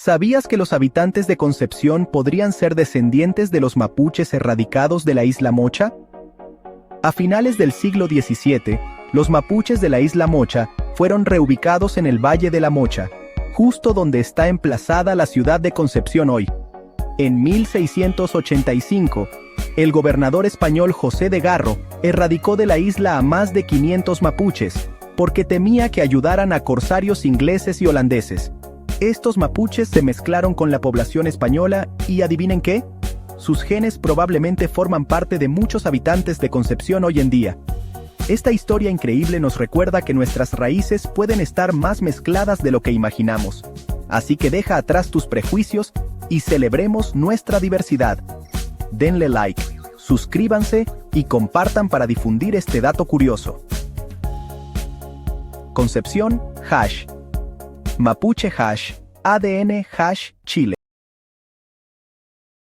¿Sabías que los habitantes de Concepción podrían ser descendientes de los mapuches erradicados de la isla Mocha? A finales del siglo XVII, los mapuches de la isla Mocha fueron reubicados en el Valle de la Mocha, justo donde está emplazada la ciudad de Concepción hoy. En 1685, el gobernador español José de Garro erradicó de la isla a más de 500 mapuches, porque temía que ayudaran a corsarios ingleses y holandeses. Estos mapuches se mezclaron con la población española y ¿adivinen qué? Sus genes probablemente forman parte de muchos habitantes de Concepción hoy en día. Esta historia increíble nos recuerda que nuestras raíces pueden estar más mezcladas de lo que imaginamos. Así que deja atrás tus prejuicios y celebremos nuestra diversidad. Denle like, suscríbanse y compartan para difundir este dato curioso. Concepción, #. Mapuche #, ADN #, Chile.